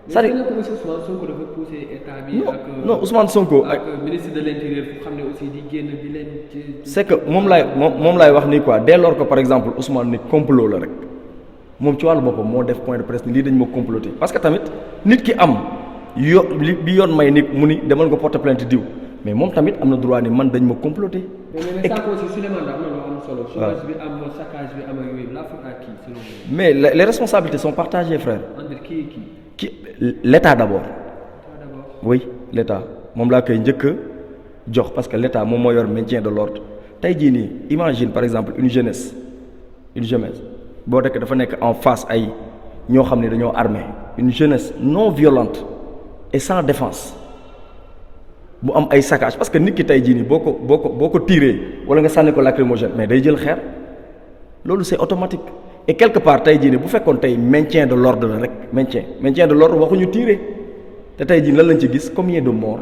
c'est-à-dire mais Ousmane Sonko dafa poussé état bi. non Ousmane Sonko ak ministre de l'intérieur fu xam ne aussi di génn di leen. c'est que moom laay wax nii quoi dès lors que par exemple Ousmane ni complot la rek. moom ci wàllu boppam moo def point de presse ni lii dañ ma comploter parce que tamit nit ki am bi yoon may nit mu ni demal nga porter plainte diw mais moom tamit am na droit ni man dañ ma comploter. mais sànq aussi Souleymane am na loo am solo. chômage bi am saccage bi am ak yooyu la faute à qui selon vous. mais les responsabilités sont partagées frère. entre qui et qui. l'État d'abord. oui l'État moom laa koy njëkk a jox parce que l'État moom moo yor maintien de l'ordre tey jii nii imagine par exemple une jeunesse boo dekk dafa nekk en face ay ñoo xam ne dañoo armé une jeunesse non violente et sans défense bu am ay saccage parce que nit ki tey jii nii boo ko tiré wala nga sànni ko lacrymogène mais day jël xeer loolu c'est automatique et quelque part tey jii nii bu fekkoon tey maintien de l'ordre la rek maintien de l'ordre waxuñu tiré te tey jii lan lañ ci gis combien de morts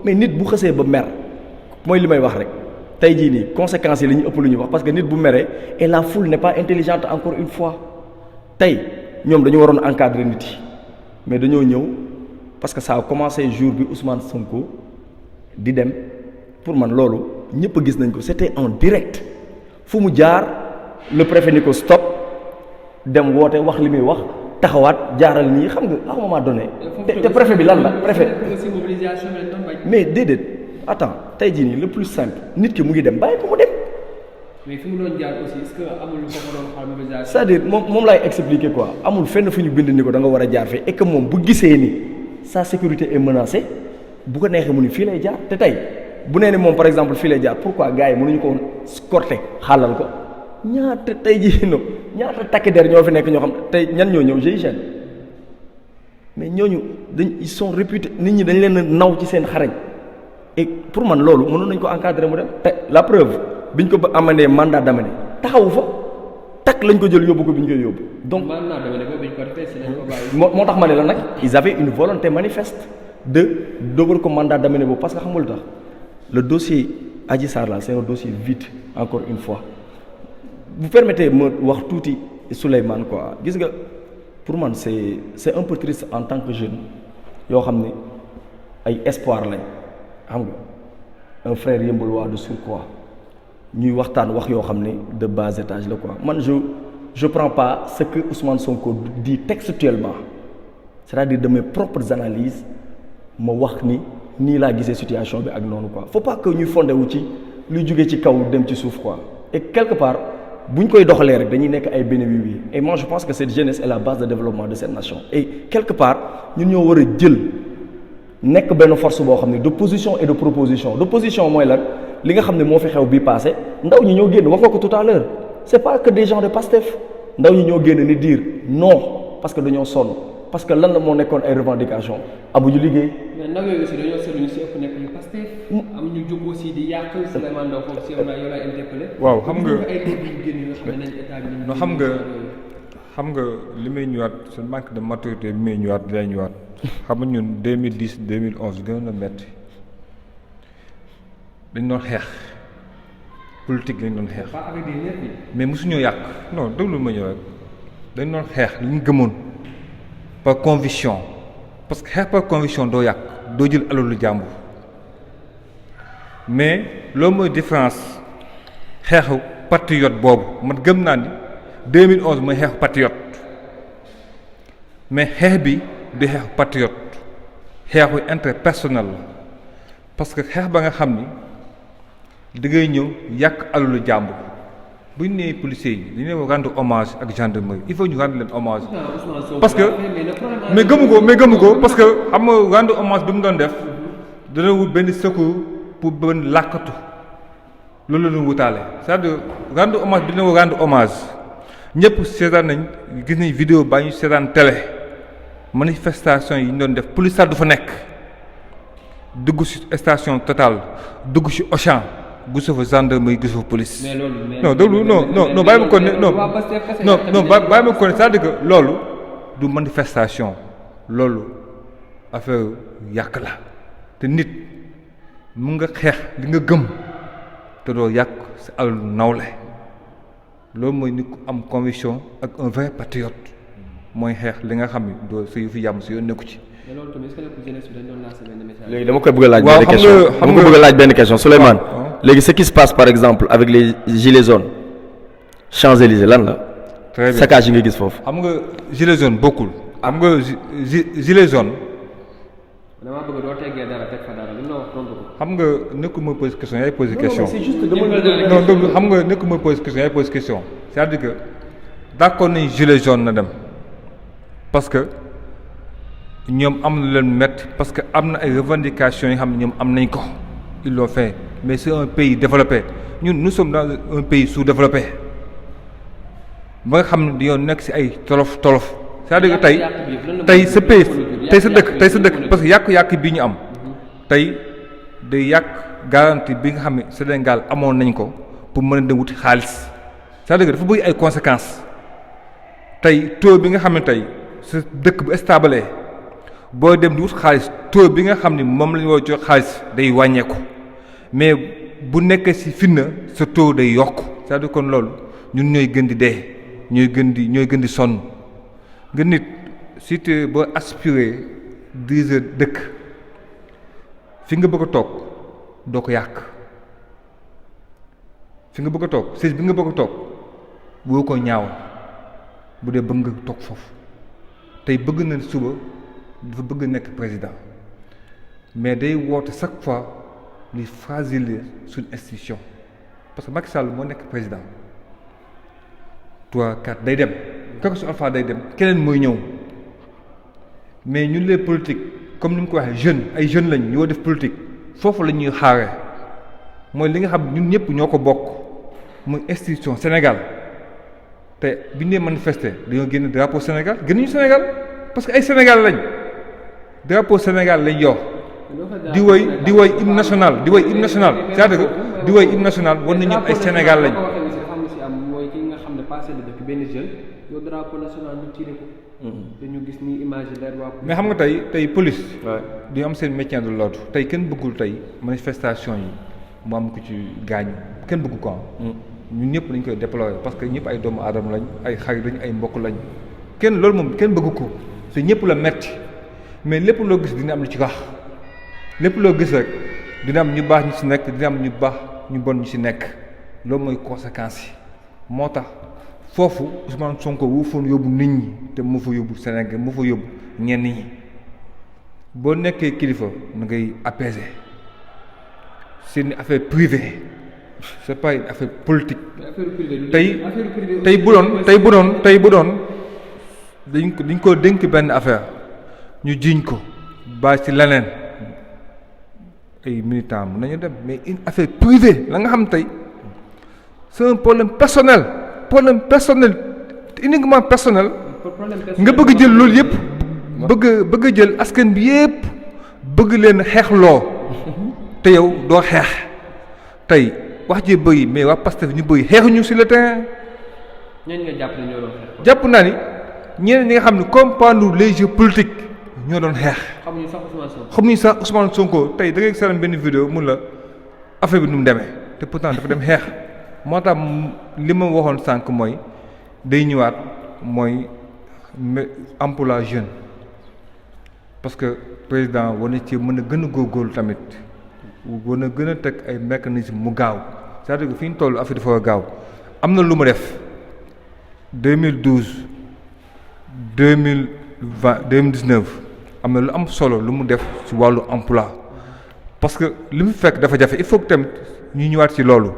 mais nit bu xësee ba mer mooy li may wax rek. tey jii nii conséquences yi la ñu ëpp lu ñuy wax parce que nit bu meree et la foule n'est pas intelligente encore une fois tey ñoom dañu waroon encadrer nit yi mais dañoo ñëw parce que ça a commencé jour bi Ousmane Sonko di dem pour man loolu ñëpp a gis nañ ko c'était en direct fu mu jaar le préfet ni ko stop dem woote wax li muy wax taxawaat jaaral nii xam nga à un moment donné. te préfet bi lan la préfet. mais déedéet. attends tey jii nii le plus simple nit ki mu ngi dem bàyyi ko mu dem. mais fi mu doon jaar aussi est-ce que amul lu ko doon xaar mobilisation. c'est-à-dire moom laay expliquer quoi amul fenn fu ñu bind ni ko da nga war a jaar fii et que moom bu gisee ni sa sécurité est menacée bu ko neexee mu ni fii lay jaar te tey bu nee ni moom par exemple fii lay jaar pourquoi gars yi mënuñu ko escorter xaalal ko ñaata tey jii no ñaata takk der ñoo fi nekk ñoo xam tey ñan ñoo ñëw GIGN mais ñooñu ils sont réputés nit ñi dañ leen naw ci seen xarañ. et pour man loolu mënoon nañu ko encadrer mu dem te la preuve biñ ko ba amandee mandat d'amener taxawu fa takk lañ ko jël yóbbu ko bi ñu koy yóbbu. donc mandat d'amener ko biñ ko defee si lañ ko bàyyi. moo tax ma ne la nag ils avaient une volonté manifeste de dogal ko mandat d'amener boobu parce que xamul tax le dossier Adji Sarr là c'est un dossier vide encore une fois vous permettez ma wax tuuti Souleymane quoi gis nga pour man c'est un peu triste en tant que jeune yoo xam ne ay espoir lañ. xam nga un frère yëmbalois de surcroît ñuy waxtaan wax yoo xam ne de bas étage la quoi man je prends pas ce que Ousmane Sonko dit textuellement c'est-à-dire de mes propres analyses ma wax ni nii laa gisee situation bi ak noonu quoi faut pas que ñuy fondé wu ci luy jógee ci kaw dem ci suuf quoi et quelque part bu ñu koy doxalee rek dañuy nekk ay bénéfices et moi je pense que cette jeunesse est la base de développement de cette nation et quelque part ñun ñoo war a jël. nekk benn force boo xam ne d'opposition et de proposition d'opposition mooy lan li nga xam ne moo fi xew bii passé ndaw ñi ñoo génn wax nga ko tout à l'heure c'est pas que des gens de Pastef ndaw ñi ñoo génn ni dire non parce que dañoo sonn parce que lan la moo nekkoon ay revendications amuñu liggéey. mais ndaw yooyu aussi dañoo seetlu ñu si ëpp nekk ñu Pastef. am ñu jóg aussi di yàq Souleymane Ndao foofu si yow lay interpellé. waaw xam nga ay dégg yu génn yoo xam ne nañ état bi. non xam nga li may ñëwaat ce manque de maturité bi may ñëwaat lay ñëwaat. xam nga ñun 2010 2011 gën a metti dañ doon xeex politique lañ doon xeex. mais mosuñoo yàq non déglu ma ñëw rek dañ doon xeex li ñu gëmoon par conviction parce que xeex par conviction doo yàq doo jël alalu jàmbur mais loolu mooy différence xeexu patriote boobu man gëm naa ni 2011 mooy xeexu patriote mais xeex bi di xeexu patriote xeexu intérêt personnel la parce que xeex ba nga xam ni da ngay ñëw yàq alalu jàmbur bu ñu nee policiers yi dañu leen rendre hommage ak gendarmerie il faut ñu rendre leen hommage parce que mais gëmu ko parce que xam nga rendre hommage bi mu doon def dana wut benn secours pour benn làkkatu loolu la ñu wutaale c'est-à-dire rendre hommage bi dina rendre hommage ñëpp seetaan nañ gis nañ vidéo baa ñu seetaan télé manifestation yi ñu doon def police sax du fa nekk dugg ci station Total dugg ci Auchan gisu fa gendarmerie gisu fa police. mais loolu non déglu non bàyyi ma ko ne non bàyyi ma ko ne c'est-à-dire que loolu du manifestation loolu affaire yàq la te nit mun nga xeex li nga gëm te doo yàq sa alalu nawle loolu mooy nit ku am conviction ak un vrai patriote mooy xeex li nga xam ni doo sa yu fi yàmm si yoon nekku ci. mais loolu tamit est-ce que nekkul jeunesse bi dañu doon lancer benn message. léegi dama koy bëgg a laaj benn question dama ko bëgg a laaj benn question Souleymane léegi ce qui se passe par exemple avec les gilets jaunes Champs-Élysées lan la. très bien saccage yi nga gis foofu. xam nga gilet jaune bokkul. xam nga gilet jaune. damaa bëgg doo teggee dara teg fa dara li nga wax tontu ko. xam nga nekkul mooy pose question yaay pose question. c'est juste dama non donc xam nga nekkul mooy pose question yaay pose question c'est-à-dire que d'accord nañ gilet jaune na dem parce que ñoom am na leen métti parce que am na ay revendications yi xam ne ñoom am nañ ko ils l'ont fait mais c'est un pays développé ñun nous sommes dans un pays sous-développé ba nga xam ne dañoo nekk ci ay tolof c'est-à-dire que tey sa pays tey sa dëkk parce que yàq-yàq bii ñu am tey day yàq garantie bi nga xam ne Sénégal amoon nañ ko pour mën a dem wuti xaalis c'est-à-dire que dafa bëgg ay conséquences tey taux bi nga xam ne tey sa dëkk bu stable boo dem di wut xaalis taux bi nga xam ne moom la ñu war a jox xaalis day wàññeeku mais bu nekkee ci fitna sa taux day yokk c'est-à-dire kon loolu ñun ñooy gën di dee ñooy gën di sonn nga nit si te boo aspirer diriger dëkk fi nga bëgg a toog doo ko yàq fi nga bëgg a toog siège bi nga bëgg a toog boo ko ñaaw bu dee bëgg nga toog foofu tey bëgg na suba dafa bëgg nekk président mais day woote chaque fois li fragiliser suñu institution parce que Macky Sall moo nekk président 3 4 day dem kooku su alpha day dem keneen mooy ñëw mais ñun les politiques comme ni mu ko waxee jeunes ay jeunes lañ ñoo def politique foofu la ñuy xaare mooy li nga xam ñun ñëpp ñoo ko bokk muy institution Sénégal te bi ñu nee manifester dañoo génn drapeau Sénégal génnuñu Sénégal parce que ay Sénégal lañ drapeau Sénégal lañ yor di woy hymne national di woy hymne national c'est-à-dire que di woy hymne national war na ñun ay Sénégal lañ. benn jeune yow drapeau national ñu tiré ko. dañu gis ni image leer waa. mais xam nga tey police. du am seen maintien de l'ordre tey kenn bëggul tey manifestation yi mu am ko ci gaañu kenn bëggu ko ñun ñëpp dañ koy déplorer parce que ñëpp ay doomu aadama lañ ay xarit lañ ay mbokk lañ kenn loolu moom kenn bëggu ko te ñëpp la metti mais lépp loo gis dina am lu ci wax lépp loo gis rek dina am ñu baax ñu ci nekk dina am ñu baax ñu bon ñu ci nekk loolu mooy conséquences yi moo tax. foofu Ousmane Sonko wu foon yóbbu nit ñi te moo fa yóbbu Sénégal moo fa yóbbu ñenn ñi boo nekkee kilifa na ngay apaiser c'est une affaire privée c'est pas une affaire politique. tey bu doon dañ ko dénk benn affaire ñu jiiñ ko ba ci leneen ay militants mën nañu dem mais une affaire privée la nga xam tey c'est un problème personnel uniquement personnel nga bëgg jël loolu yëpp bëgg jël askan bi yëpp bëgg leen xeexloo te yow doo xeex tey wax ji bëri mais waa Pastef ñu bëri xeexuñu sur le terrain. ñooñu nga jàpp ne ñoo doon xeex. jàpp naa ni ñeneen ñi nga xam ne comprendre les jeux politiques ñoo doon xeex. xamuñu sax Ousmane Sonko tey da ngay seetaan benn vidéo mun la affaire bi nu mu demee te pourtant dafa dem xeex. moo tax li ma waxoon sànq mooy day ñëwaat mooy emploi jeune parce que président war na ci mën a gën a góorgóorlu tamit wana gën a teg ay mécanisme mu gaaw c'est-à-dire que fi ñu toll affaire dafa gaaw am na lu mu def 2012 2020 2019 am na lu am solo lu mu def ci wàllu emploi parce que li mu fekk dafa jafe il faut que tamit ñu ñëwaat ci loolu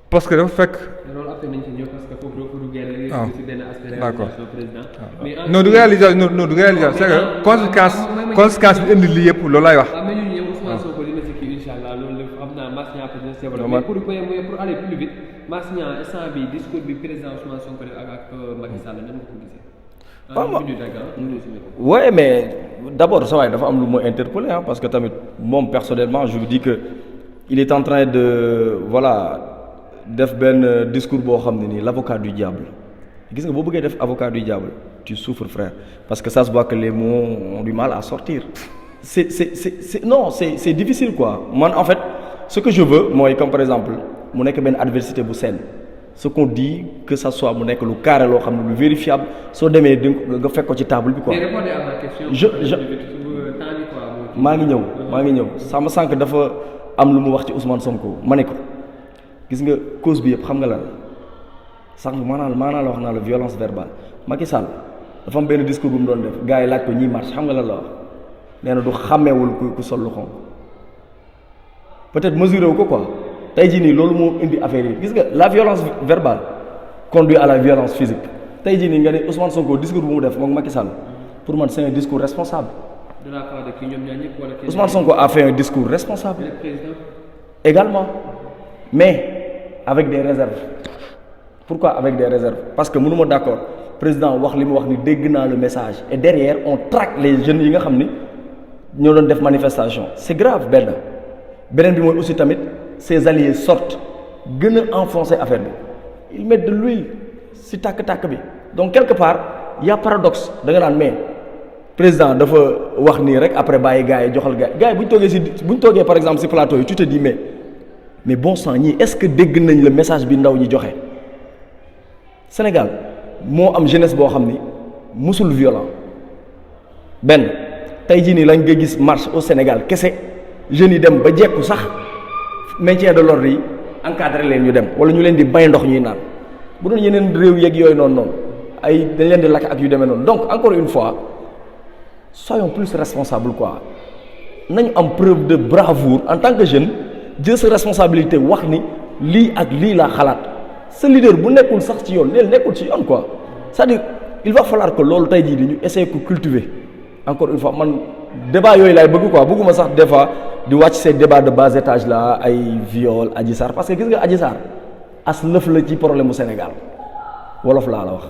parce que dafa fekk. loolu après nañ ci ñëw parce que foofu dafa duggee la ci benn aspect réalisation président. non du réalisation non du réalisation c'est que conséquence bi indi lii yëpp loolu laay wax. waaw mais ñun ñëw Ousmane Sonko dina si kii incha allah loolu xam naa Mass Niang peut être développé mais pour aller plus vite Mass Niang instant bi discours bi président Ousmane Sonko def ak Macky Sall nan nga ko gisee. Ouais, mais d'abord ça va dafa am lu ma interpellé parce que tamit moom personnellement je vous dis que il est en train de def benn discours boo xam ne nii l'avocat du diable gis nga boo bëggee def avocat du diable tu souffres frère parce que ça se voit que les mots ont du mal à sortir c'est difficile quoi man en fait ce que je veux mooy comme par exemple mu nekk benn adversité bu saine ce qu'on dit que ça soit mu nekk lu carré loo xam ne lu vérifiable soo demee di nga fekk ko ci table bi quoi. mais répondez à ma question. maa ngi ñëw sama sànq dafa am lu mu wax ci Ousmane Sonko ma ne ko gis nga cause bi yëpp xam nga lan sànq maanaa la wax naa la violence verbale Macky Sall dafa am benn discours bu mu doon def gars yi laaj ko ñiy marche xam nga lan la wax nee na du xàmmeewul ku sol lu xonk peut-être mesuré wu ko quoi. tey jii nii loolu moo indi affaire yi gis nga la violence verbale conduit à la violence physique tey jii nii nga ne Ousmane Sonko discours bu mu def moom Macky Sall pour man c'est un discours responsable. de la part de qui ñoom ñaar ñëpp wala Ousmane Sonko a fait un discours responsable. le président. également mais avec des réserves pourquoi avec des réserves parce que mënuma d'accord président wax li mu wax ni dégg naa le message et derrière on traque les jeunes yi nga xam ni ñoo doon def manifestation c'est grave beneen bi mooy aussi tamit. Ses alliés sortent gën a enfoncer affaire bi ils mettent de l'huile ci tàkk-tàkk bi donc quelque part y a paradoxe da nga naan mais président dafa wax nii rek après bàyyi gars yi joxal gars yi bu ñu toogee par exemple ci plateau yi tu te dis mais bon sang ñii est-ce que dégg nañ le message bi ndaw ñi joxe Sénégal moo am jeunesse boo xam ni musul violent benn tey jii nii lañ nga gis marche au Sénégal kese jeunes yi dem ba jekku sax. maintien de l'ordre yi encadré leen ñu dem wala ñu leen di bay ndox ñuy naan bu doon yeneen réew yeeg yooyu noonu ay dañ leen di lakk ak yu demee noonu donc encore une fois soyons plus responsables quoi nañu am preuve de bravoure en tant que jeune jël sa responsabilité wax ni lii ak lii laa xalaat sa leader bu nekkul sax ci yoon neel nekkul ci yoon quoi c'est-à-dire il va falloir que loolu tey jii di ñu essayer ko cultiver encore une fois man débat yooyu laay bëgg quoi bëgguma sax des fois di wàcc ces débats de bas étage là ay viol Adji Sarr parce que gis nga Adji Sarr as lëf la ci problème mu Sénégal wolof laa la wax